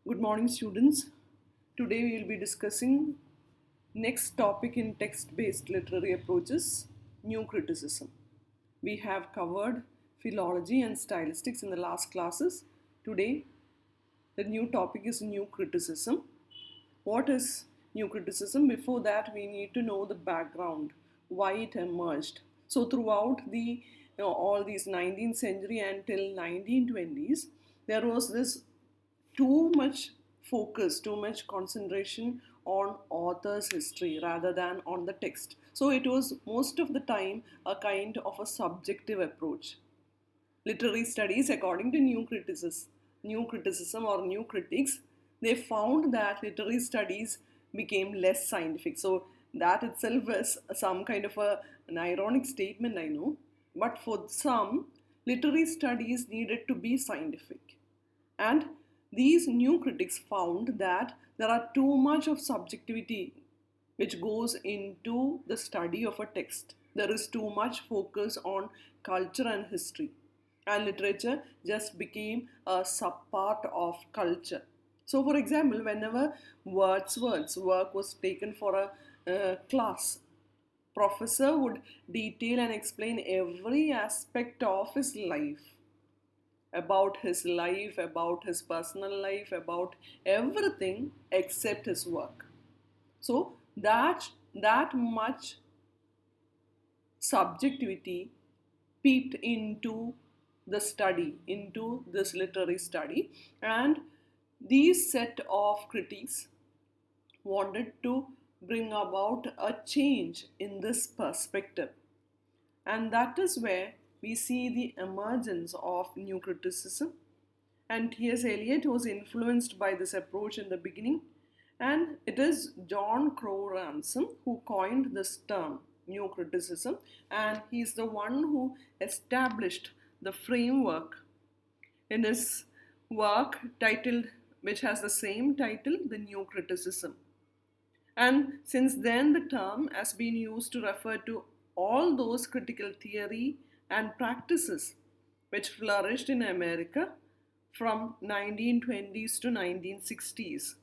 Good morning, students. Today we will be discussing next topic in text-based literary approaches, new criticism. We have covered philology and stylistics in the last classes. Today, the new topic is new criticism. What is new criticism? Before that, we need to know the background, why it emerged. So throughout all these 19th century until 1920s, there was this too much focus, too much concentration on author's history rather than on the text. So it was most of the time a kind of a subjective approach. Literary studies, according to new criticism or new critics, they found that literary studies became less scientific. So that itself is some kind of an ironic statement, I know. But for some, literary studies needed to be scientific. And these new critics found that there are too much of subjectivity which goes into the study of a text. There is too much focus on culture and history, and literature just became a subpart of culture. So, for example, whenever Wordsworth's work was taken for a class, professor would detail and explain every aspect of his life, about his personal life, about everything except his work. So that much subjectivity peeped into the study, into this literary study, and these set of critics wanted to bring about a change in this perspective. And that is where we see the emergence of new criticism. And T.S. Eliot was influenced by this approach in the beginning. And it is John Crowe Ransom who coined this term, new criticism. And he's the one who established the framework in his work titled, which has the same title, The New Criticism. And since then, the term has been used to refer to all those critical theory and practices which flourished in America from 1920s to 1960s.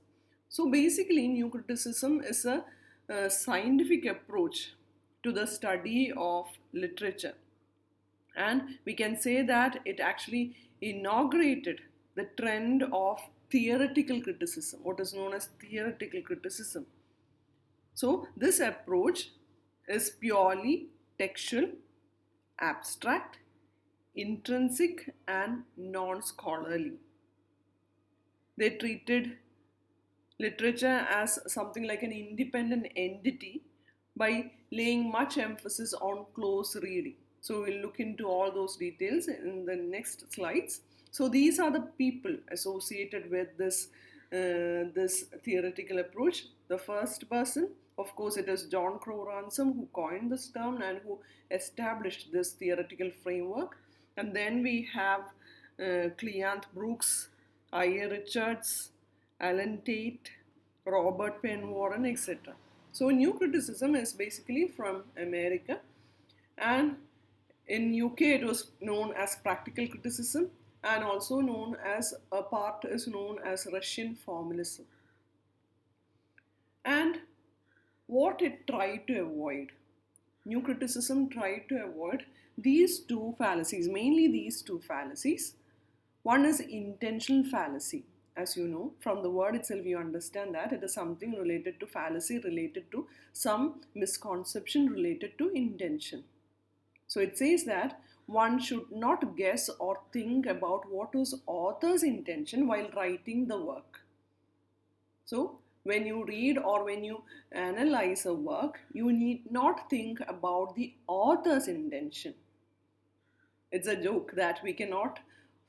So basically, new criticism is a scientific approach to the study of literature. And we can say that it actually inaugurated the trend of theoretical criticism, what is known as theoretical criticism. So this approach is purely textual, abstract, intrinsic, and non-scholarly. They treated literature as something like an independent entity by laying much emphasis on close reading. So we'll look into all those details in the next slides. So these are the people associated with this theoretical approach. The first person, of course, it is John Crowe Ransom who coined this term and who established this theoretical framework. And then we have Cleanth Brooks, I.A. Richards, Alan Tate, Robert Penn Warren, etc. So new criticism is basically from America, and in UK it was known as practical criticism, and also known as a part is known as Russian formalism. And what it tried to avoid, new criticism tried to avoid these two fallacies, mainly these two fallacies. One is intentional fallacy. As you know, from the word itself, you understand that it is something related to fallacy, related to some misconception related to intention. So it says that one should not guess or think about what was author's intention while writing the work. So when you read or when you analyze a work, you need not think about the author's intention. It's a joke that we cannot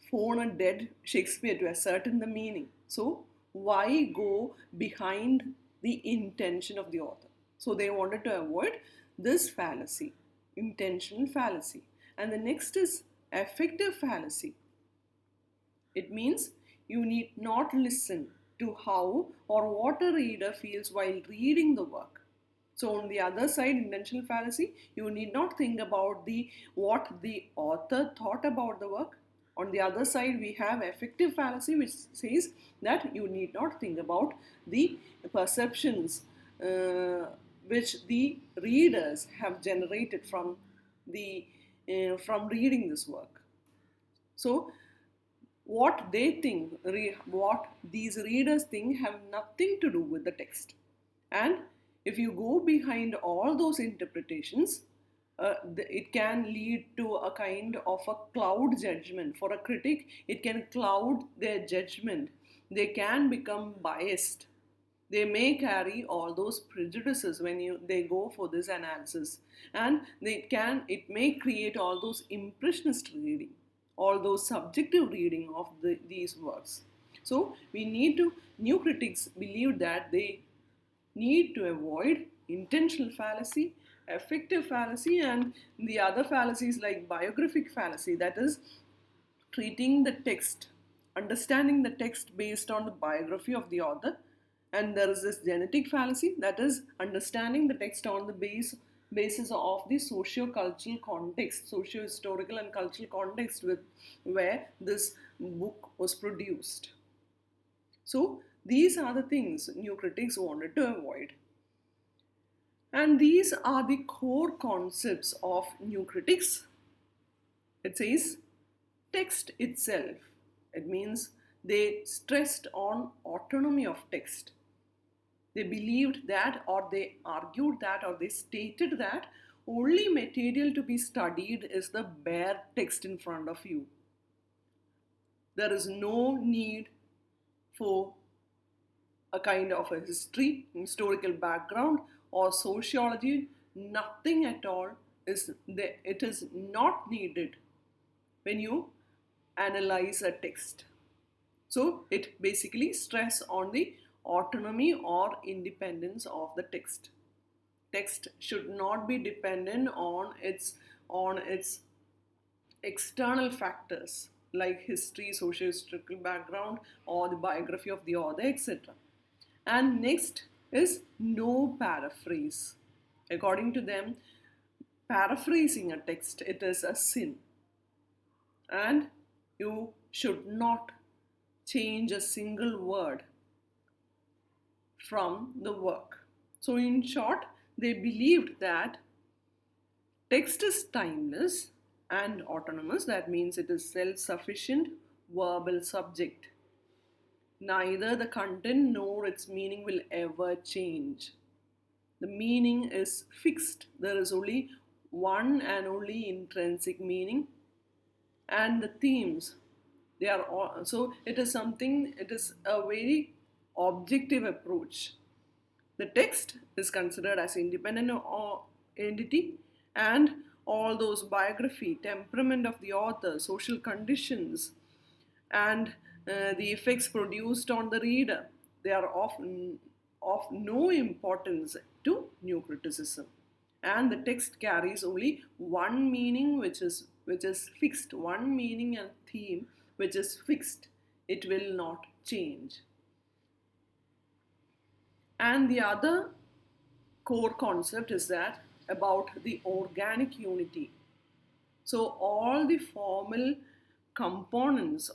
phone a dead Shakespeare to ascertain the meaning. So why go behind the intention of the author? So they wanted to avoid this fallacy, intentional fallacy. And the next is affective fallacy. It means you need not listen to how or what a reader feels while reading the work. So on the other side, intentional fallacy, you need not think about what the author thought about the work, On the other side, we have affective fallacy, which says that you need not think about the perceptions which the readers have generated the from reading this work. So what they think, what these readers think, have nothing to do with the text. And if you go behind all those interpretations, it can lead to a kind of a cloud judgment. For a critic, it can cloud their judgment. They can become biased. They may carry all those prejudices when they go for this analysis, and it may create all those impressionist reading, all those subjective reading of these works. So we need to, new critics believe that they need to avoid intentional fallacy, affective fallacy, and the other fallacies like biographic fallacy, that is treating the text, understanding the text based on the biography of the author. And there is this genetic fallacy, that is understanding the text on the basis of the socio-cultural context, socio-historical and cultural context with where this book was produced. So these are the things new critics wanted to avoid. And these are the core concepts of new critics. It says text itself. It means they stressed on autonomy of text. They believed that, or they argued that, or they stated that only material to be studied is the bare text in front of you. There is no need for a kind of a history, historical background, or sociology. Nothing at all is there. It is not needed when you analyze a text. So it basically stress on the autonomy or independence of the text. Text should not be dependent on its external factors like history, socio-historical background, or the biography of the author, etc. And next is no paraphrase. According to them, paraphrasing a text, it is a sin. And you should not change a single word from the work. So in short, they believed that text is timeless and autonomous. That means it is self-sufficient verbal subject. Neither the content nor its meaning will ever change. The meaning is fixed. There is only one and only intrinsic meaning. And the themes, they are all, so it is something, it is a very objective approach. The text is considered as independent entity, and all those biography, temperament of the author, social conditions, and the effects produced on the reader, they are of no importance to new criticism. And the text carries only one meaning which is fixed, one meaning and theme which is fixed. It will not change. And the other core concept is that about the organic unity. So all the formal components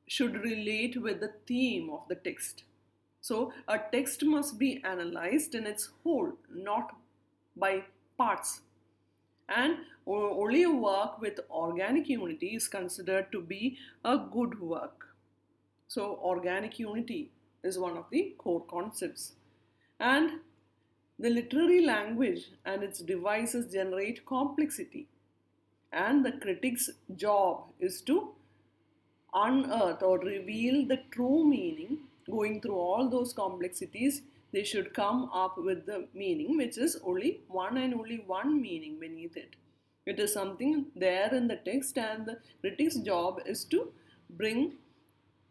should relate with the theme of the text. So a text must be analyzed in its whole, not by parts. And only a work with organic unity is considered to be a good work. So organic unity is one of the core concepts. And the literary language and its devices generate complexity. And the critic's job is to unearth or reveal the true meaning. Going through all those complexities, they should come up with the meaning, which is only one and only one meaning beneath it. It is something there in the text, and the critic's job is to bring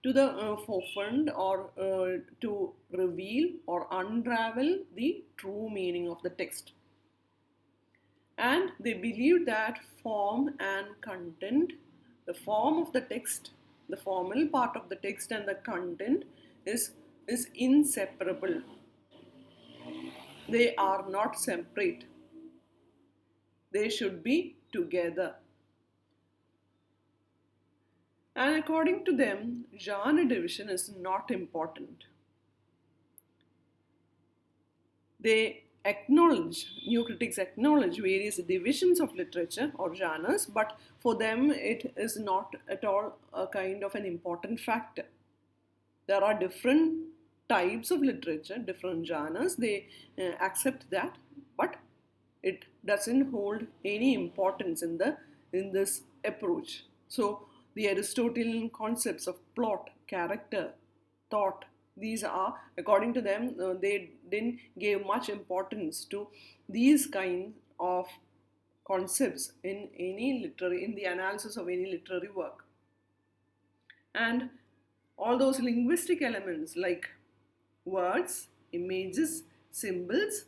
to the forefront, or to reveal or unravel the true meaning of the text. And they believe that form and content, the form of the text, the formal part of the text and the content is inseparable. They are not separate. They should be together. And according to them, genre division is not important. They acknowledge, new critics acknowledge various divisions of literature or genres, but for them it is not at all a kind of an important factor. There are different types of literature, different genres, they accept that, but it doesn't hold any importance in this approach. So the Aristotelian concepts of plot, character, thought, these are, according to them, they didn't give much importance to these kind of concepts in the analysis of any literary work. And all those linguistic elements like words, images, symbols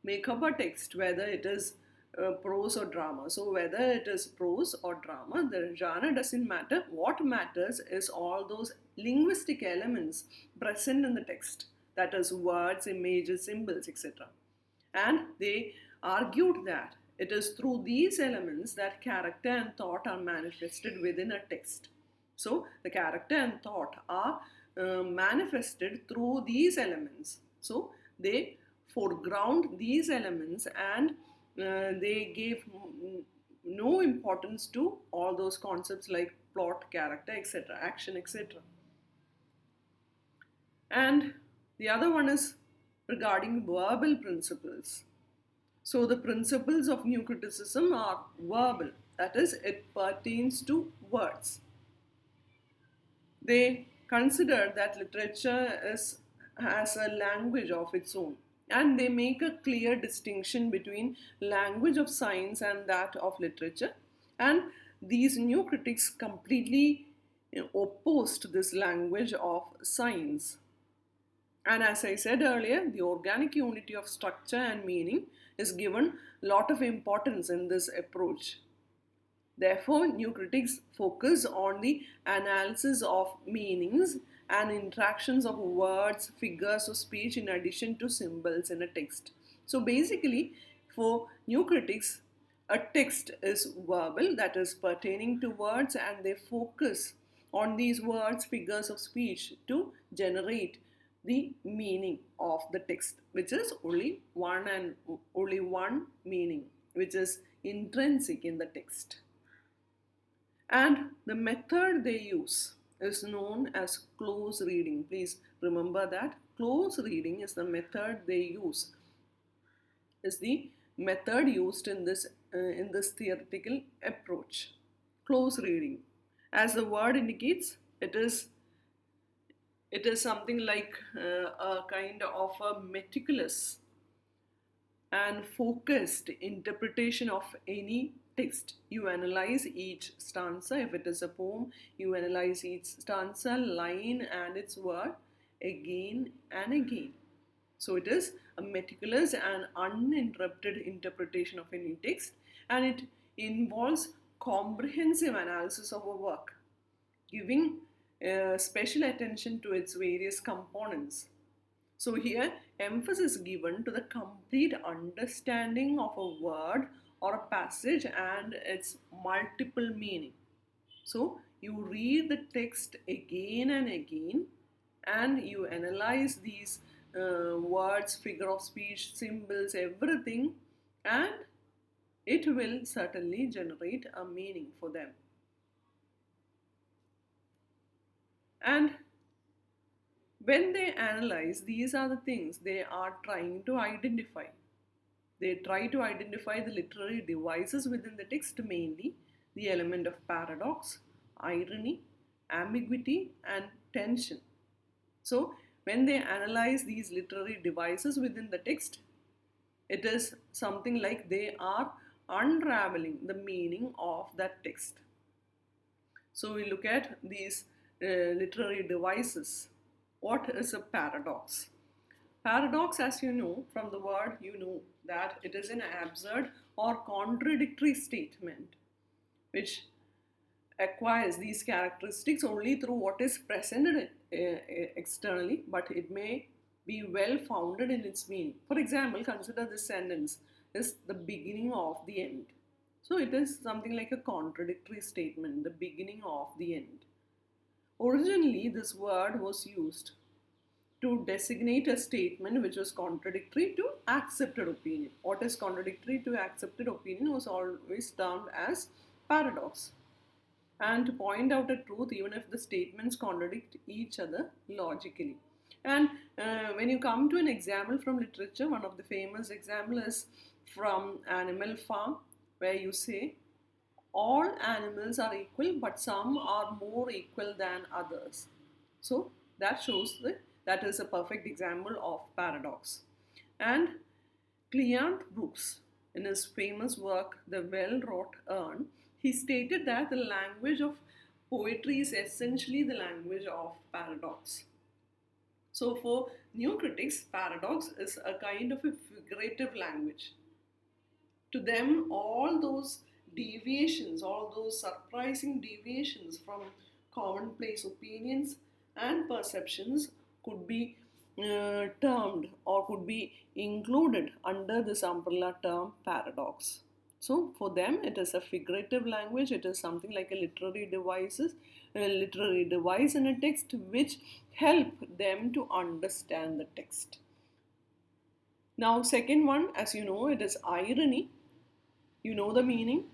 make up a text, whether it is prose or drama. So whether it is prose or drama, the genre doesn't matter. What matters is all those linguistic elements present in the text, that is words, images, symbols, etc. And they argued that it is through these elements that character and thought are manifested within a text. So the character and thought are manifested through these elements. So they foreground these elements, and they gave no importance to all those concepts like plot, character, etc., action, etc. And the other one is regarding verbal principles. So the principles of new criticism are verbal, that is, it pertains to words. They consider that literature has a language of its own, and they make a clear distinction between language of science and that of literature. And these new critics completely opposed this language of science. And as I said earlier, the organic unity of structure and meaning is given a lot of importance in this approach. Therefore, new critics focus on the analysis of meanings and interactions of words, figures of speech in addition to symbols in a text. So basically, for new critics, a text is verbal, that is pertaining to words, and they focus on these words, figures of speech to generate the meaning of the text, which is only one meaning, which is intrinsic in the text. And the method they use is known as close reading. Please remember that close reading is the method they use, is the method used in this theoretical approach. Close reading, as the word indicates, it is something like a kind of a meticulous and focused interpretation of any text. You analyze each stanza. If it is a poem, you analyze each stanza, line, and its word again and again. So it is a meticulous and uninterrupted interpretation of any text, and it involves comprehensive analysis of a work, giving special attention to its various components. So here, emphasis given to the complete understanding of a word or a passage and its multiple meaning. So you read the text again and again, and you analyze these words, figure of speech, symbols, everything, and it will certainly generate a meaning for them. And when they analyze, these are the things they are trying to identify. They try to identify the literary devices within the text, mainly the element of paradox, irony, ambiguity, and tension. So, when they analyze these literary devices within the text, it is something like they are unraveling the meaning of that text. So, we look at these literary devices. What is a paradox? Paradox, as you know from the word, you know that it is an absurd or contradictory statement which acquires these characteristics only through what is presented externally, but it may be well founded in its meaning. For example, consider this sentence is the beginning of the end. So it is something like a contradictory statement, the beginning of the end. Originally, this word was used to designate a statement which was contradictory to accepted opinion. What is contradictory to accepted opinion was always termed as paradox, and to point out a truth even if the statements contradict each other logically. And when you come to an example from literature, one of the famous example is from Animal Farm, where you say all animals are equal, but some are more equal than others. So that shows that that is a perfect example of paradox. And Cleant Brooks, in his famous work The Well-Wrought Urn, he stated that the language of poetry is essentially the language of paradox. So for new critics, paradox is a kind of a figurative language. To them, all those deviations, all those surprising deviations from commonplace opinions and perceptions could be termed or could be included under this umbrella term paradox. So for them, it is a figurative language. It is something like a literary device in a text which help them to understand the text. Now, second one, as you know, it is irony. You know the meaning.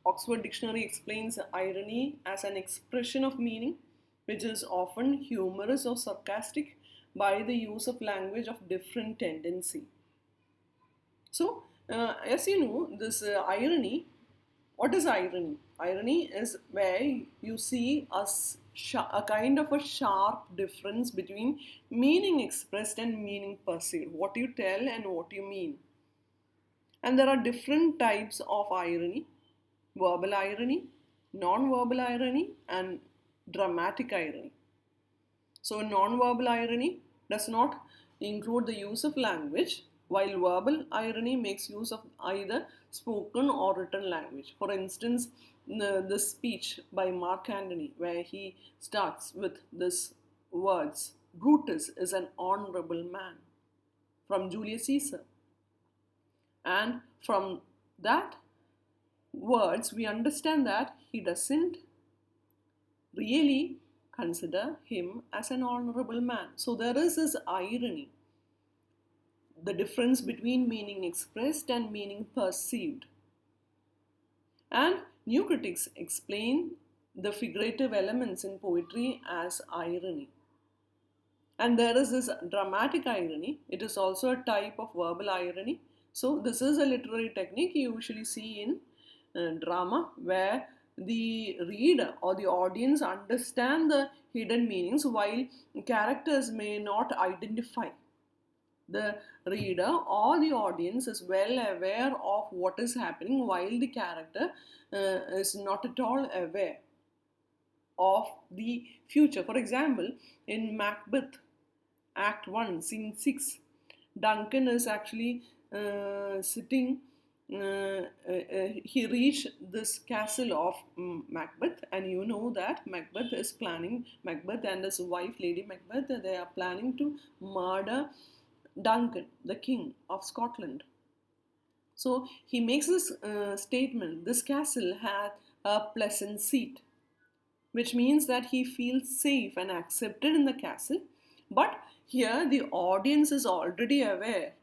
Oxford Dictionary explains irony as an expression of meaning which is often humorous or sarcastic by the use of language of different tendency. So, as you know, this irony, what is irony? Irony is where you see a kind of a sharp difference between meaning expressed and meaning perceived, what you tell and what you mean. And there are different types of irony: verbal irony, non verbal irony, and dramatic irony. So, non verbal irony does not include the use of language, while verbal irony makes use of either spoken or written language. For instance, the speech by Mark Antony, where he starts with this words, Brutus is an honorable man, from Julius Caesar. And from that words, we understand that he doesn't really consider him as an honorable man. So there is this irony, the difference between meaning expressed and meaning perceived. And new critics explain the figurative elements in poetry as irony. And there is this dramatic irony. It is also a type of verbal irony. So this is a literary technique you usually see in drama, where the reader or the audience understand the hidden meanings while characters may not identify. The reader or the audience is well aware of what is happening while the character is not at all aware of the future. For example, in Macbeth, Act 1, Scene 6, Duncan is actually sitting. He reached this castle of Macbeth, and you know that Macbeth and his wife, Lady Macbeth, they are planning to murder Duncan, the king of Scotland. So he makes this statement: this castle had a pleasant seat, which means that he feels safe and accepted in the castle. But here the audience is already aware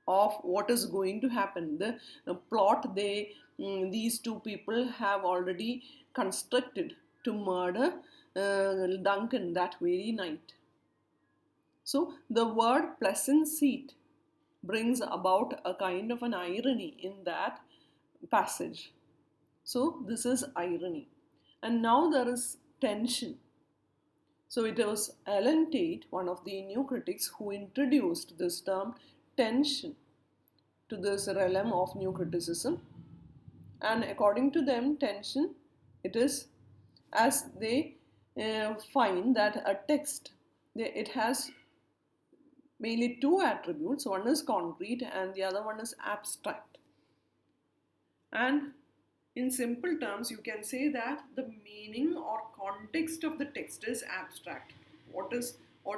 of what is going to happen. The plot these two people have already constructed to murder Duncan that very night. So the word pleasant seat brings about a kind of an irony in that passage. So this is irony. And now there is tension. So it was Ellen Tate, one of the new critics, who introduced this term tension to this realm of new criticism. And according to them, tension, it is as they find that a text, it has mainly two attributes. One is concrete and the other one is abstract. And in simple terms, you can say that the meaning or context of the text is abstract. What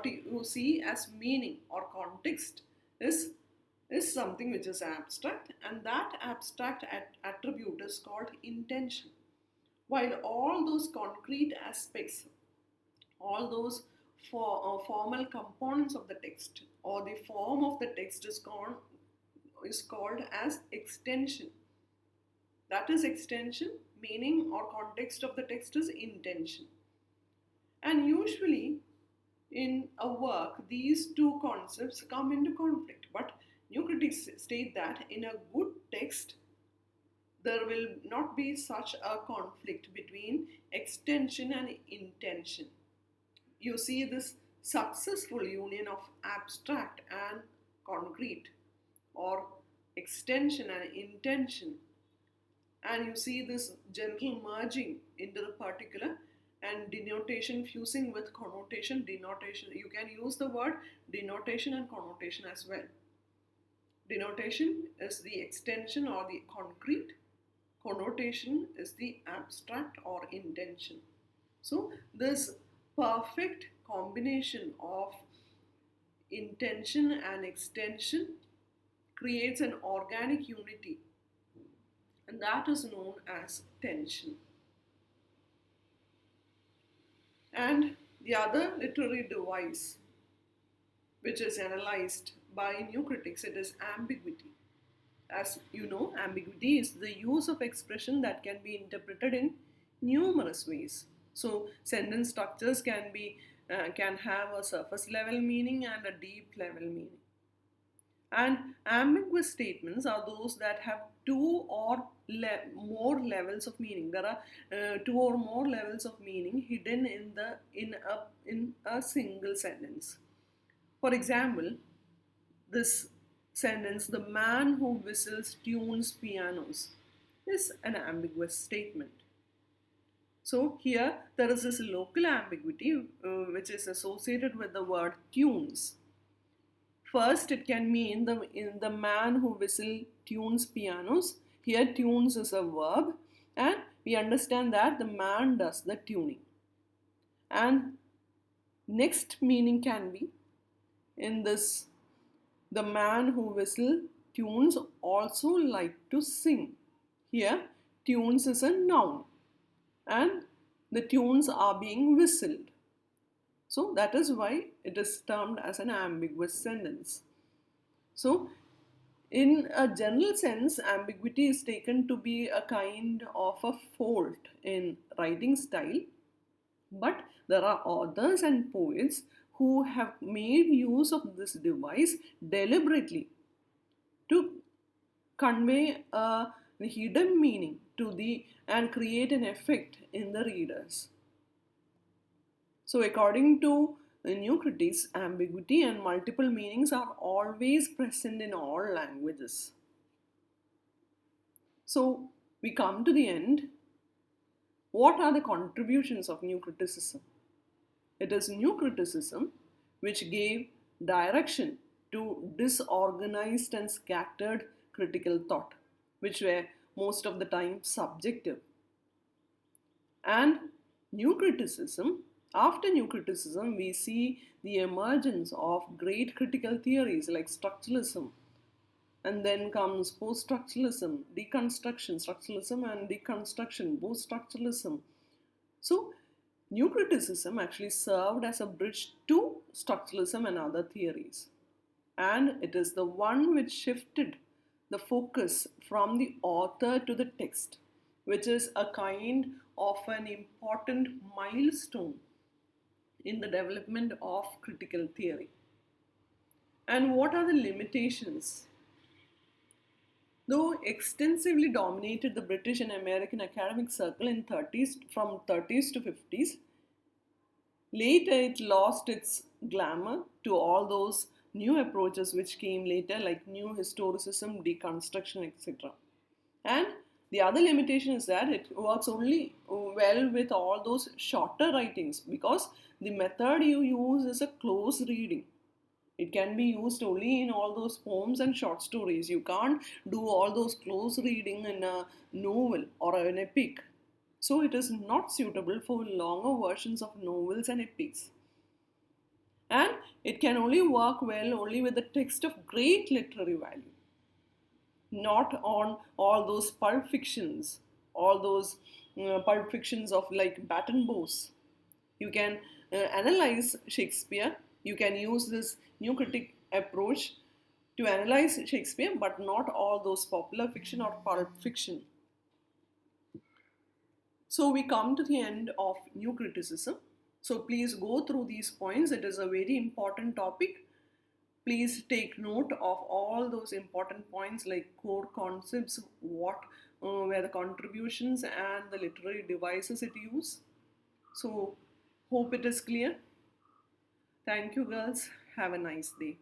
you see as meaning or context is something which is abstract, and that abstract attribute is called intention. While all those concrete aspects all those formal components of the text or the form of the text is called as extension. That is extension, meaning or context of the text is intention. And usually in a work, these two concepts come into conflict. But new critics state that in a good text, there will not be such a conflict between extension and intention. You see this successful union of abstract and concrete, or extension and intention, and you see this gentle merging into the particular and denotation fusing with connotation. Denotation, you can use the word denotation and connotation as well. Denotation is the extension or the concrete, connotation is the abstract or intention. So this perfect combination of intention and extension creates an organic unity, and that is known as tension. And the other literary device which is analyzed by new critics, it is ambiguity. As you know, ambiguity is the use of expression that can be interpreted in numerous ways. So sentence structures can have a surface level meaning and a deep level meaning. And ambiguous statements are those that have two or more levels of meaning. There are two or more levels of meaning hidden in a single sentence. For example, this sentence, "the man who whistles tunes pianos," is an ambiguous statement. So here there is this local ambiguity which is associated with the word tunes. First, it can mean the man who tunes pianos. Here, tunes is a verb, and we understand that the man does the tuning. And next meaning can be in this, the man who tunes also like to sing. Here, tunes is a noun, and the tunes are being whistled. So that is why it is termed as an ambiguous sentence. So in a general sense, ambiguity is taken to be a kind of a fault in writing style. But there are authors and poets who have made use of this device deliberately to convey a hidden meaning and create an effect in the readers. So according to the new critics, ambiguity and multiple meanings are always present in all languages. So we come to the end. What are the contributions of new criticism? It is new criticism which gave direction to disorganized and scattered critical thought, which were most of the time subjective. And after new criticism, we see the emergence of great critical theories like structuralism, and then comes post-structuralism, deconstruction, structuralism and deconstruction, post-structuralism. So new criticism actually served as a bridge to structuralism and other theories. And it is the one which shifted the focus from the author to the text, which is a kind of an important milestone in the development of critical theory. And what are the limitations? Though extensively dominated the British and American academic circle from 30s to 50s, later it lost its glamour to all those new approaches which came later, like new historicism, deconstruction, etc. And the other limitation is that it works only well with all those shorter writings, because the method you use is a close reading. It can be used only in all those poems and short stories. You can't do all those close reading in a novel or an epic. So it is not suitable for longer versions of novels and epics. And it can only work well only with a text of great literary value, not on all those pulp fictions of like Batten Bose. You can analyze Shakespeare. You can use this new critic approach to analyze Shakespeare, but not all those popular fiction or pulp fiction. So we come to the end of new criticism. So please go through these points. It is a very important topic. Please take note of all those important points like core concepts, what were the contributions and the literary devices it used. So hope it is clear. Thank you, girls. Have a nice day.